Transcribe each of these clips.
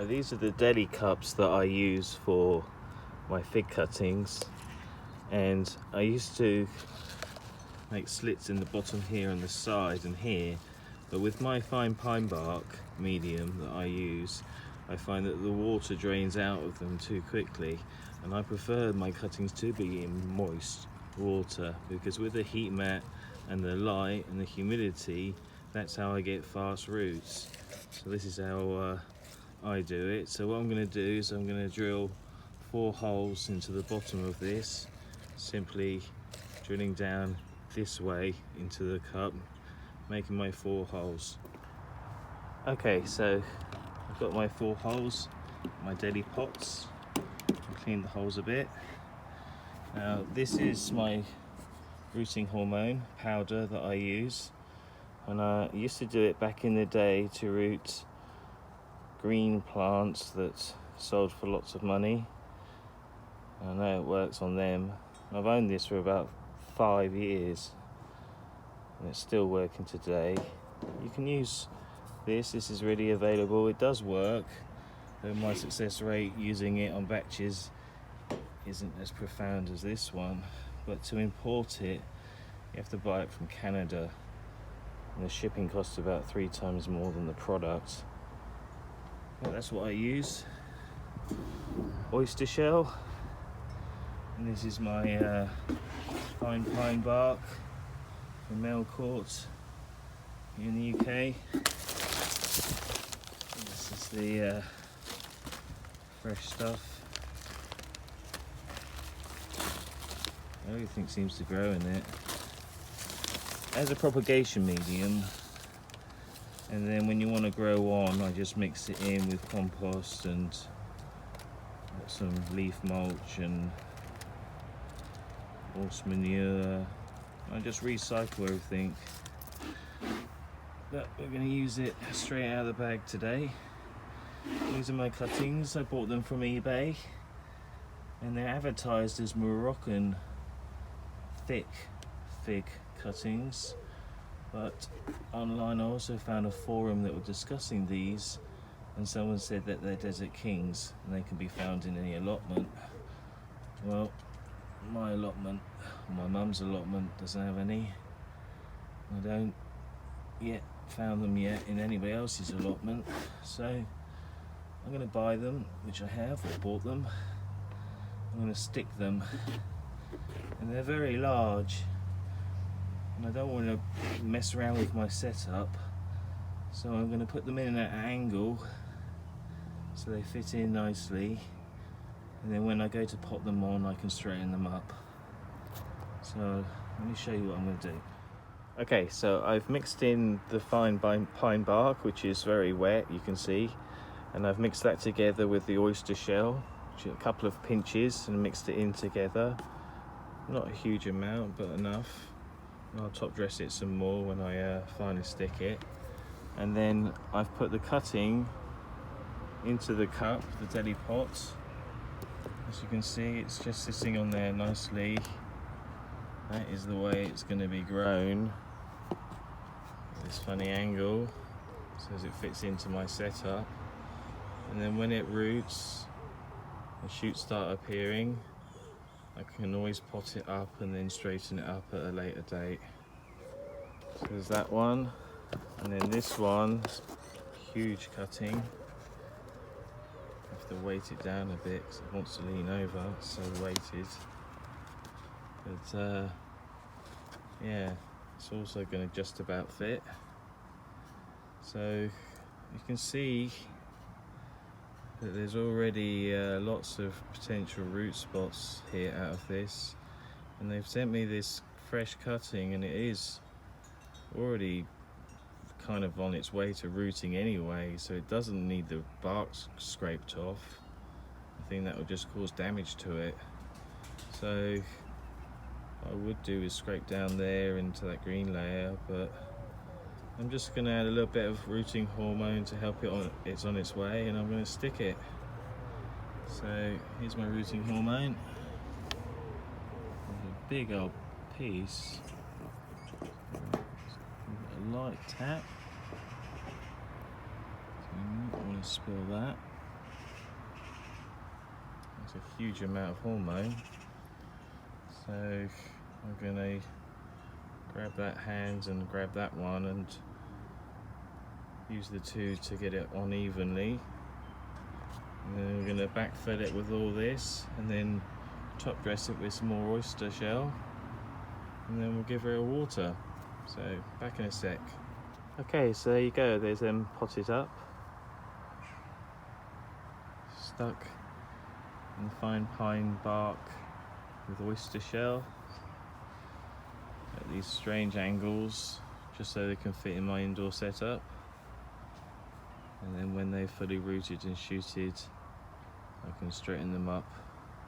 These are the deli cups that I use for my fig cuttings, and I used to make slits in the bottom here and the side and here, but with my fine pine bark medium that I use, I find that the water drains out of them too quickly, and I prefer my cuttings to be in moist water, because with the heat mat and the light and the humidity, that's how I get fast roots. So this is how I do it. So what I'm going to do is I'm going to drill 4 holes into the bottom of this, simply drilling down this way into the cup, making my 4 holes. Okay, so I've got my 4 holes, my deli pots. I'll clean the holes a bit. Now this is my rooting hormone powder that I use, and I used to do it back in the day to root green plants that sold for lots of money. I know it works on them. I've owned this for about 5 years and it's still working today. You can use this is really available. It does work, though my success rate using it on batches isn't as profound as this one. But to import it, you have to buy it from Canada, and the shipping costs about 3 times more than the product. Well, that's what I use. Oyster shell, and this is my fine pine bark from Melcourt in the UK. This is the fresh stuff. Everything seems to grow in it. As a propagation medium, and then when you want to grow on, I just mix it in with compost and some leaf mulch and horse manure. I just recycle everything. But we're going to use it straight out of the bag today. These are my cuttings. I bought them from eBay, and they're advertised as Moroccan thick fig cuttings, but online I also found a forum that were discussing these, and someone said that they're Desert Kings and they can be found in any allotment. Well, my allotment, my mum's allotment, doesn't have any. I don't yet found them yet in anybody else's allotment, so I'm going to buy them, which I have, or bought them. I'm going to stick them, and they're very large, and I don't want to mess around with my setup, so I'm going to put them in at an angle so they fit in nicely, and then when I go to pot them on, I can straighten them up. So let me show you what I'm going to do. Okay, so I've mixed in the fine pine bark, which is very wet, you can see, and I've mixed that together with the oyster shell, a couple of pinches, and mixed it in together. Not a huge amount, but enough. I'll top dress it some more when I finally stick it. And then I've put the cutting into the cup, the deli pot. As you can see, it's just sitting on there nicely. That is the way it's going to be grown. This funny angle, so as it fits into my setup. And then when it roots, the shoots start appearing, I can always pot it up and then straighten it up at a later date. So there's that one, and then this one, huge cutting. I have to weight it down a bit because it wants to lean over, it's so weighted. But yeah, it's also going to just about fit. So you can see that there's already lots of potential root spots here out of this, and they've sent me this fresh cutting, and it is already kind of on its way to rooting anyway, so it doesn't need the bark scraped off. I think that would just cause damage to it. So what I would do is scrape down there into that green layer, but I'm just going to add a little bit of rooting hormone to help it on. It's on its way, and I'm going to stick it. So here's my rooting hormone. There's a big old piece. A light tap. So you might want to spill that. It's a huge amount of hormone. So I'm gonna grab that hand and grab that one and use the two to get it on evenly. And then we're gonna backfill it with all this and then top dress it with some more oyster shell. And then we'll give her a water. So back in a sec. Okay, so there you go, there's them potted up. Stuck in fine pine bark with oyster shell at these strange angles, just so they can fit in my indoor setup. And then when they're fully rooted and shooted, I can straighten them up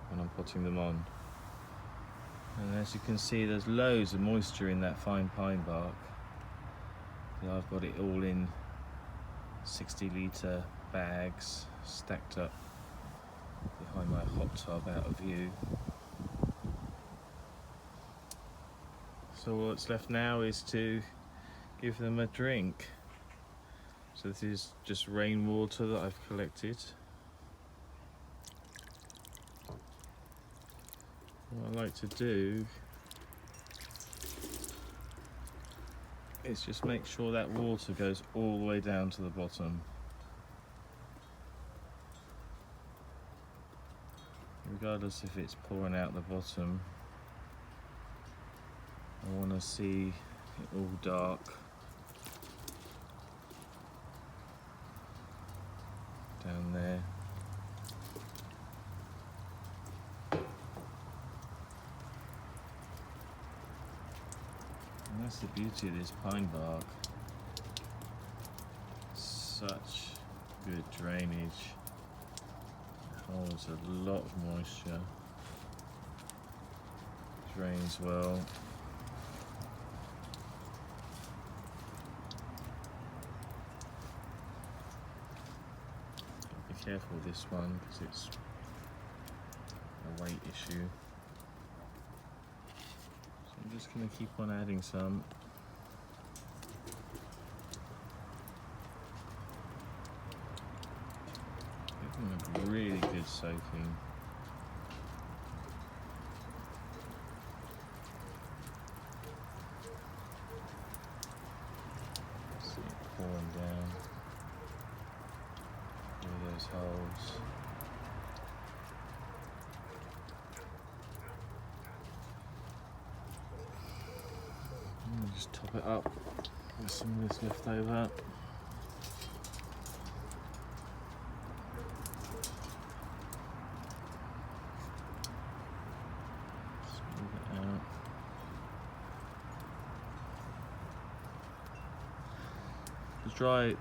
when I'm potting them on. And as you can see, there's loads of moisture in that fine pine bark. So I've got it all in 60-litre bags stacked up behind my hot tub out of view. So what's left now is to give them a drink. So this is just rainwater that I've collected. What I like to do is just make sure that water goes all the way down to the bottom. Regardless if it's pouring out the bottom, I want to see it all dark. Down there. And that's the beauty of this pine bark. Such good drainage. Holds a lot of moisture. Drains well. Be careful with this one because it's a weight issue. So I'm just going to keep on adding some. Give them a really good soaking. See it pouring down through those holes. And just top it up with some of this left over.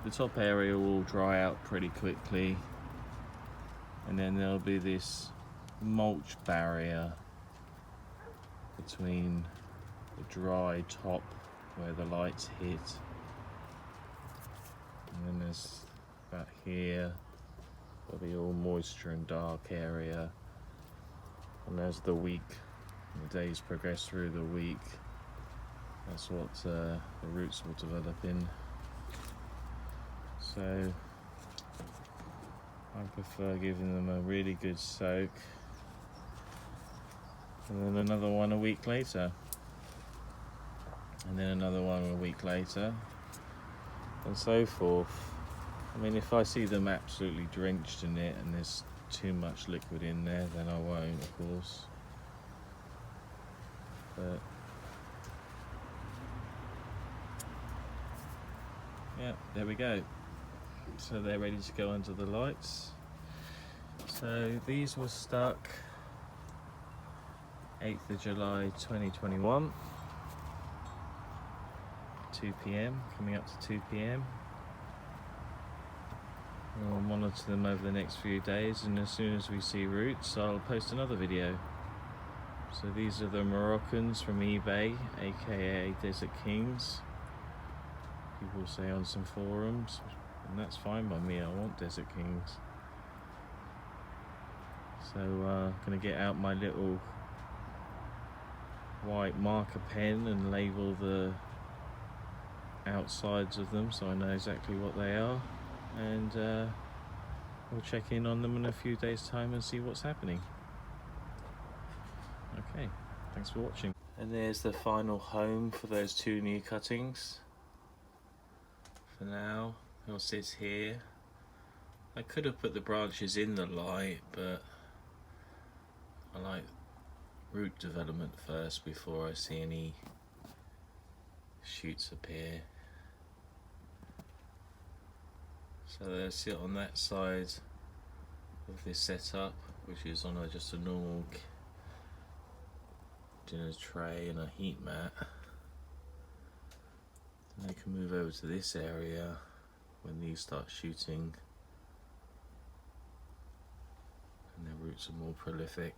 The top area will dry out pretty quickly, and then there'll be this mulch barrier between the dry top where the lights hit, and then there's about here there'll be all moisture and dark area, and as the days progress through the week, that's what the roots will develop in. So I prefer giving them a really good soak, and then another one a week later, and then another one a week later, and so forth. I mean, if I see them absolutely drenched in it and there's too much liquid in there, then I won't, of course. But yeah, there we go. So they're ready to go under the lights. So these were stuck 8th of July 2021, 2 p.m, coming up to 2 p.m. We'll monitor them over the next few days, and as soon as we see roots, I'll post another video. So these are the Moroccans from eBay, aka Desert Kings. People say on some forums, and that's fine by me, I want Desert Kings. So I'm going to get out my little white marker pen and label the outsides of them so I know exactly what they are, and we'll check in on them in a few days' time and see what's happening. Okay, thanks for watching. And there's the final home for those 2 new cuttings. For now, they'll sit here. I could have put the branches in the light, but I like root development first before I see any shoots appear. So they'll sit on that side of this setup, which is on just a normal dinner tray and a heat mat. And they can move over to this area when these start shooting and their roots are more prolific,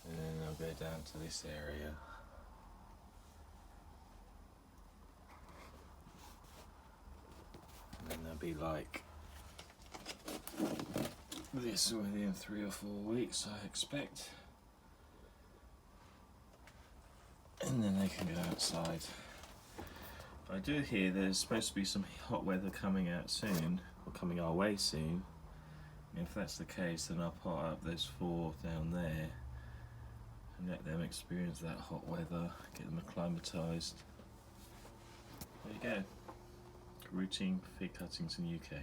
and then they'll go down to this area. And then they'll be like this within 3 or 4 weeks, I expect. And then they can go outside. I do hear there's supposed to be some hot weather coming out soon, or coming our way soon. And if that's the case, then I'll pot up those 4 down there and let them experience that hot weather, get them acclimatised. There you go. Rooting fig cuttings in the UK.